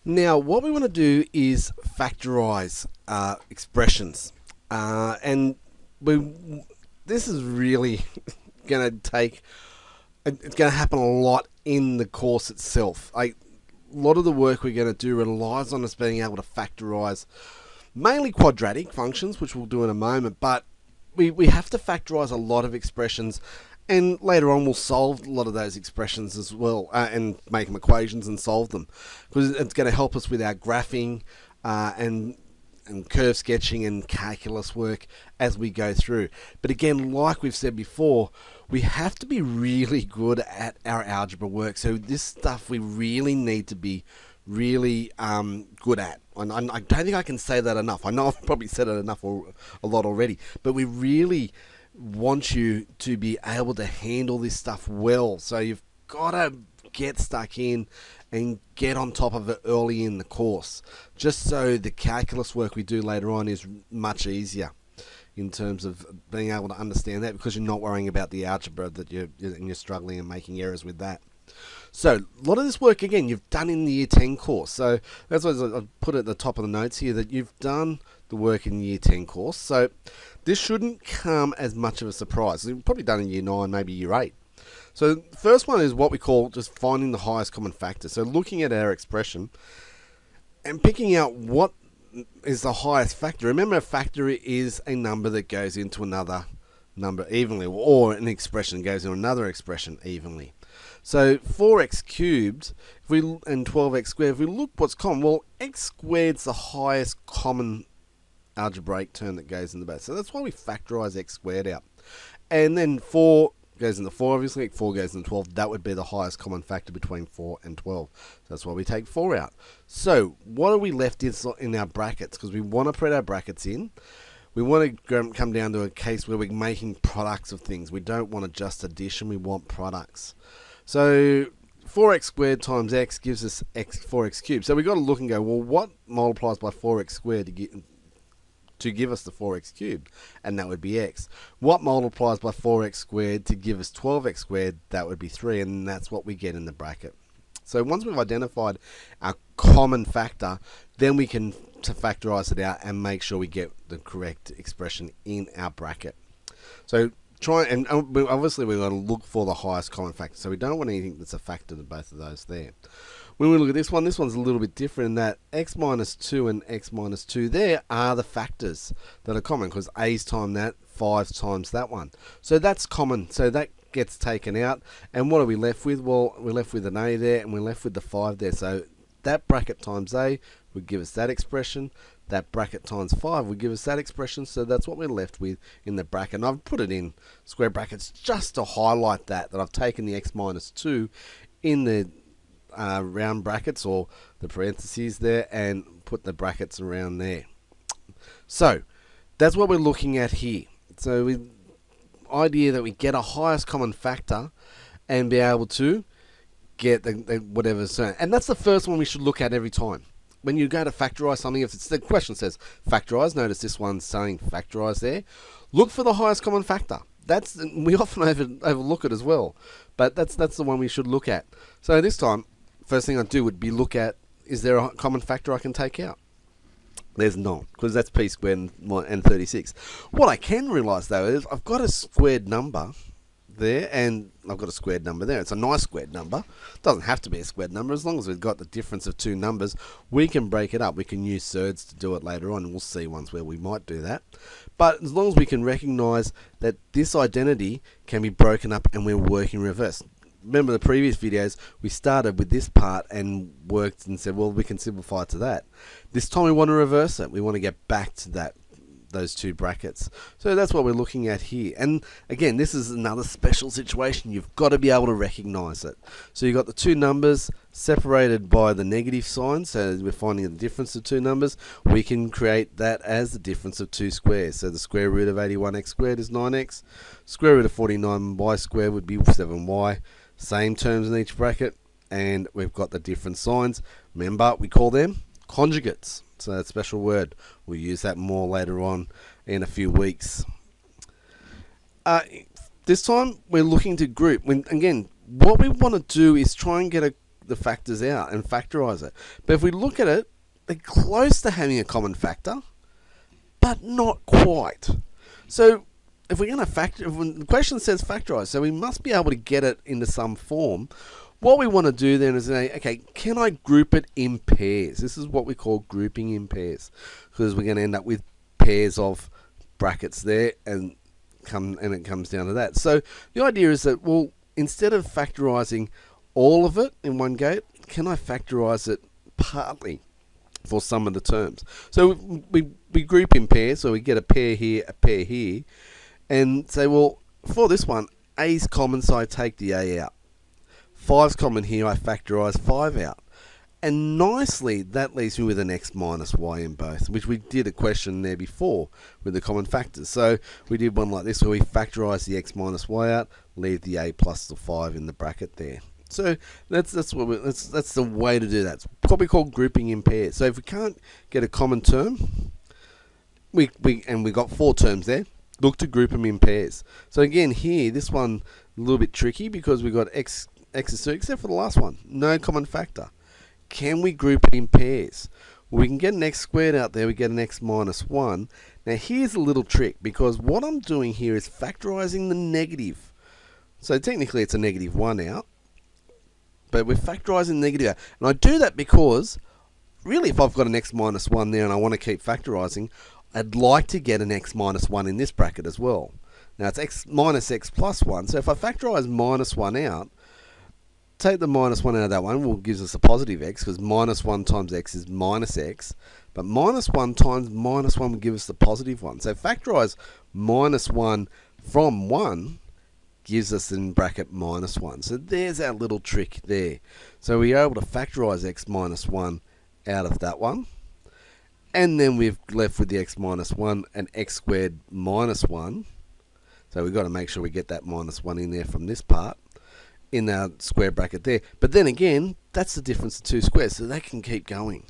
Now, what we want to do is factorize expressions, and we. This is really going to take. It's going to happen a lot in the course itself. A lot of the work we're going to do relies on us being able to factorize mainly quadratic functions, which we'll do in a moment, but we have to factorize a lot of expressions, and later on we'll solve a lot of those expressions as well, and make them equations and solve them, because it's going to help us with our graphing and curve sketching and calculus work as we go through. But again, like we've said before, we have to be really good at our algebra work. So this stuff we really need to be really good at. And I don't think I can say that enough. I know I've probably said it enough or a lot already, but we really want you to be able to handle this stuff well. So you've got to get stuck in and get on top of it early in the course, just so the calculus work we do later on is much easier in terms of being able to understand that, because you're not worrying about the algebra that you're struggling and making errors with that. So a lot of this work, again, you've done in the Year 10 course. So that's why I put at the top of the notes here that you've done the work in the Year 10 course. So this shouldn't come as much of a surprise. You've probably done in Year 9, maybe Year 8. So the first one is what we call just finding the highest common factor. So looking at our expression and picking out what is the highest factor. Remember, a factor is a number that goes into another number evenly, or an expression goes into another expression evenly. So 4x cubed and 12x squared, if we look what's common, well, x squared is the highest common algebraic term that goes in the base. So that's why we factorize x squared out. And then 4 goes into 4, obviously. 4 goes into 12. That would be the highest common factor between 4 and 12. So that's why we take 4 out. So what are we left in our brackets? Because we want to put our brackets in. We want to come down to a case where we're making products of things. We don't want just addition. We want products. So 4x squared times x gives us 4x cubed. So we've got to look and go, well, what multiplies by 4x squared to give us the 4x cubed? And that would be x. What multiplies by 4x squared to give us 12x squared? That would be 3, and that's what we get in the bracket. So once we've identified our common factor, then we can factorize it out and make sure we get the correct expression in our bracket. So try, and obviously we're going to look for the highest common factor. So we don't want anything that's a factor to both of those there. When we look at this one's a little bit different in that x minus 2 and x minus 2 there are the factors that are common, because a's times that, 5's times that one. So that's common. So that gets taken out. And what are we left with? Well, we're left with an a there, and we're left with the 5 there. So that bracket times a would give us that expression. That bracket times 5 would give us that expression. So that's what we're left with in the bracket. And I've put it in square brackets just to highlight that I've taken the x minus 2 in the round brackets or the parentheses there and put the brackets around there. So that's what we're looking at here. So the idea that we get a highest common factor and be able to get the whatever. And that's the first one we should look at every time. When you go to factorize something, if it's, the question says factorize, notice this one's saying factorize there. Look for the highest common factor. We often overlook it as well, but that's the one we should look at. So this time, first thing I'd do would be look at, is there a common factor I can take out? There's not, because that's p squared and 36. What I can realise though is I've got a squared number there, and I've got a squared number there. It's a nice squared number. It doesn't have to be a squared number. As long as we've got the difference of two numbers, we can break it up. We can use surds to do it later on, and we'll see ones where we might do that. But as long as we can recognise that this identity can be broken up and we're working reverse. Remember the previous videos, we started with this part and worked and said, well, we can simplify to that. This time we want to reverse it. We want to get back to those two brackets. So that's what we're looking at here. And again, this is another special situation. You've got to be able to recognise it. So you've got the two numbers separated by the negative sign. So we're finding the difference of two numbers. We can create that as the difference of two squares. So the square root of 81x squared is 9x. Square root of 49y squared would be 7y. Same terms in each bracket, and we've got the different signs. Remember, we call them conjugates. So that's a special word. We'll use that more later on in a few weeks. This time, we're looking to group. Again, what we want to do is try and get the factors out and factorise it. But if we look at it, they're close to having a common factor, but not quite. So if we're going to factor, when the question says factorise, so we must be able to get it into some form. What we want to do then is say, okay, can I group it in pairs? This is what we call grouping in pairs, because we're going to end up with pairs of brackets there, and it comes down to that. So the idea is that, well, instead of factorising all of it in one go, can I factorise it partly for some of the terms? So we group in pairs, so we get a pair here, and say, well, for this one, A's common, so I take the A out. 5's common here, I factorise 5 out. And nicely, that leaves me with an x minus y in both, which we did a question there before with the common factors. So we did one like this where we factorise the x minus y out, leave the a plus the 5 in the bracket there. So that's the way to do that. It's probably called grouping in pairs. So if we can't get a common term, we got 4 terms there, look to group them in pairs. So again here, this one a little bit tricky because we got x is 2, except for the last one, no common factor. Can we group it in pairs? Well, we can get an x squared out there, we get an x minus 1. Now here's a little trick, because what I'm doing here is factorising the negative. So technically it's a negative 1 out, but we're factorising the negative out. And I do that because, really, if I've got an x minus 1 there and I want to keep factorising, I'd like to get an x minus 1 in this bracket as well. Now it's x minus x plus 1, so if I factorise minus 1 out, take the minus 1 out of that one, will gives us a positive x, because minus 1 times x is minus x, but minus 1 times minus 1 will give us the positive 1. So factorise minus 1 from 1 gives us in bracket minus 1. So there's our little trick there. So we're able to factorise x minus 1 out of that one, and then we've left with the x minus 1 and x squared minus 1. So we've got to make sure we get that minus 1 in there from this part, in our square bracket there. But then again, that's the difference of 2 squares, so they can keep going.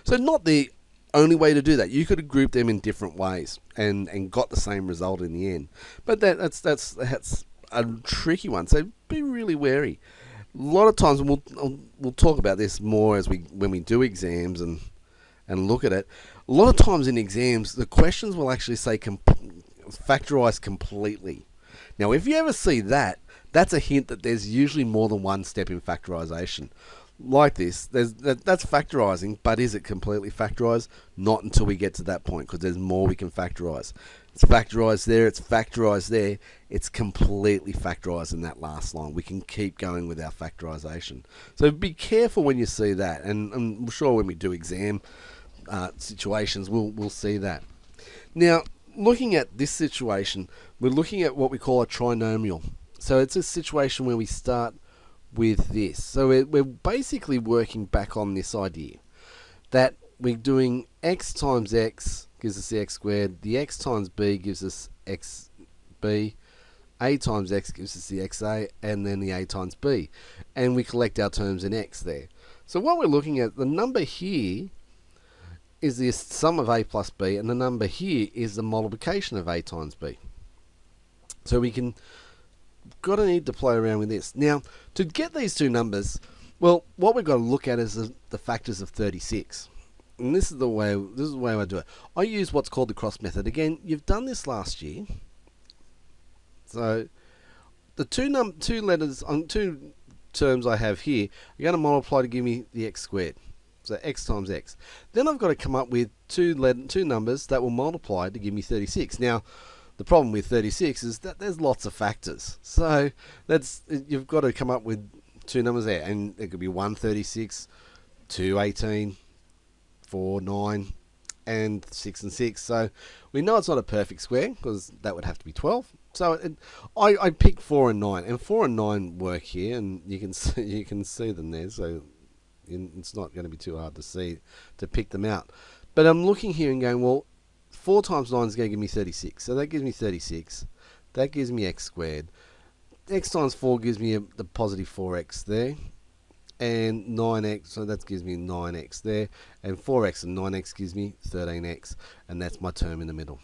So not the only way to do that. You could have grouped them in different ways and got the same result in the end. But that's a tricky one, so be really wary. A lot of times, and we'll talk about this more when we do exams and look at it. A lot of times in exams, the questions will actually say factorise completely. Now, if you ever see that, that's a hint that there's usually more than one step in factorisation. Like this, that's factorising, but is it completely factorised? Not until we get to that point, because there's more we can factorise. It's factorised there, it's factorised there, it's completely factorised in that last line. We can keep going with our factorisation. So be careful when you see that, and I'm sure when we do exam situations, we'll see that. Now, looking at this situation, we're looking at what we call a trinomial. So it's a situation where we start with this. So we're basically working back on this idea that we're doing x times x gives us the x squared, the x times b gives us xb, a times x gives us the xa, and then the a times b. And we collect our terms in x there. So what we're looking at, the number here is the sum of a plus b, and the number here is the multiplication of a times b. So we can need to play around with this. Now, to get these two numbers, well, what we've got to look at is the factors of 36. And this is the way I do it. I use what's called the cross method. Again, you've done this last year. So the two terms I have here are going to multiply to give me the x squared. So x times x. Then I've got to come up with two numbers that will multiply to give me 36. Now, the problem with 36 is that there's lots of factors. So you've got to come up with two numbers there, and it could be 136, 218, 4, 9, and 6 and 6. So we know it's not a perfect square, because that would have to be 12. So I picked 4 and 9, and 4 and 9 work here, and you can see them there. So it's not going to be too hard to pick them out. But I'm looking here and going, well, 4 times 9 is going to give me 36. So that gives me 36. That gives me x squared. X times 4 gives me the positive 4x there. And 9x, so that gives me 9x there. And 4x and 9x gives me 13x. And that's my term in the middle.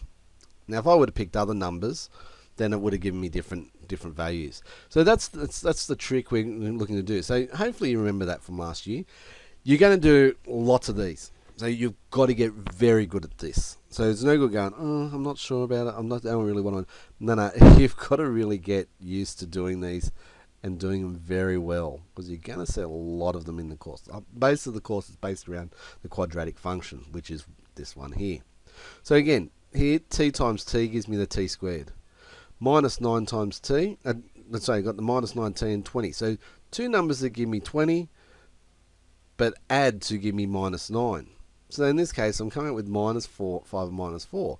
Now, if I would have picked other numbers, then it would have given me different values. So that's the trick we're looking to do. So hopefully you remember that from last year. You're going to do lots of these. So you've got to get very good at this. So it's no good going, oh, I'm not sure about it. I don't really want to. No, you've got to really get used to doing these and doing them very well, because you're going to see a lot of them in the course. Most of the course is based around the quadratic function, which is this one here. So again, here t times t gives me the t squared. Minus 9 times t, let's say I've got the minus 19 and 20. So two numbers that give me 20, but add to give me minus 9. So in this case, I'm coming up with minus 4, 5 and minus 4.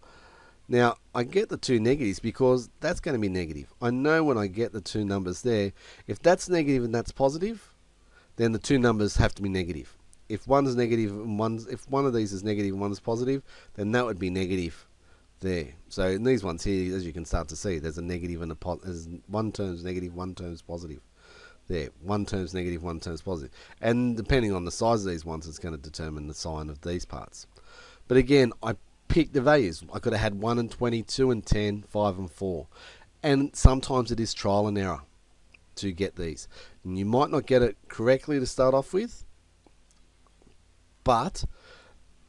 Now, I get the two negatives because that's going to be negative. I know when I get the two numbers there, if that's negative and that's positive, then the two numbers have to be negative. If one's negative and if one of these is negative and one's positive, then that would be negative there. So in these ones here, as you can start to see, there's a negative and one term's negative, one term's positive. There, one term's negative, one term's positive. And depending on the size of these ones, it's going to determine the sign of these parts. But again, I pick the values. I could have had 1 and 20, 2 and 10, 5 and 4. And sometimes it is trial and error to get these. And you might not get it correctly to start off with, but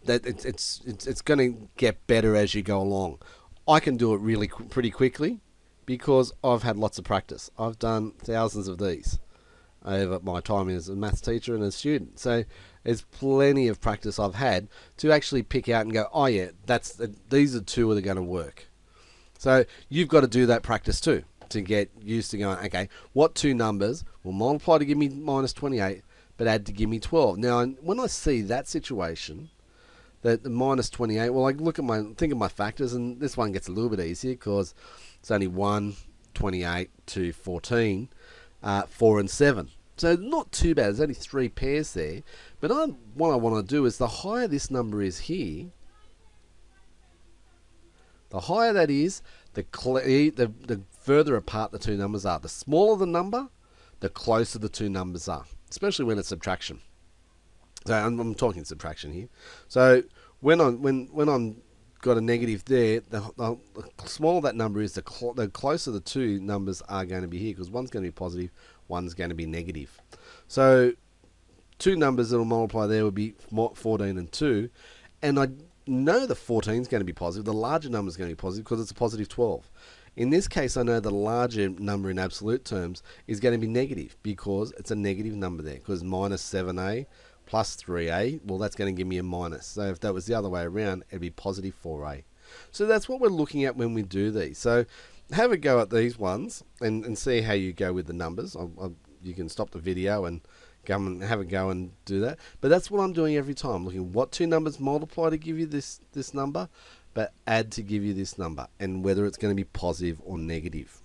that it's going to get better as you go along. I can do it really pretty quickly because I've had lots of practice. I've done thousands of these over my time as a maths teacher and a student. So there's plenty of practice I've had to actually pick out and go, oh yeah, these are two that are going to work. So you've got to do that practice too to get used to going, okay, what two numbers will multiply to give me minus 28 but add to give me 12? Now, when I see that situation, that the minus 28, well, I think of my factors, and this one gets a little bit easier because it's only 1, 28 to 14, 4 and 7. So not too bad. There's only 3 pairs there. But what I want to do is the higher this number is here, the higher that is, the further apart the two numbers are. The smaller the number, the closer the two numbers are, especially when it's subtraction. So I'm talking subtraction here. So when I'm got a negative there, the smaller that number is, the closer the two numbers are going to be here, because one's going to be positive, one's going to be negative. So two numbers that will multiply there would be 14 and 2, and I know the 14 is going to be positive. The larger number is going to be positive because it's a positive 12. In this case, I know the larger number in absolute terms is going to be negative because it's a negative number there, because minus 7a plus 3a, well, that's going to give me a minus. So if that was the other way around, it'd be positive 4a. So that's what we're looking at when we do these. So have a go at these ones and see how you go with the numbers. You can stop the video and come and have a go and do that. But that's what I'm doing every time, looking what two numbers multiply to give you this number, but add to give you this number, and whether it's going to be positive or negative.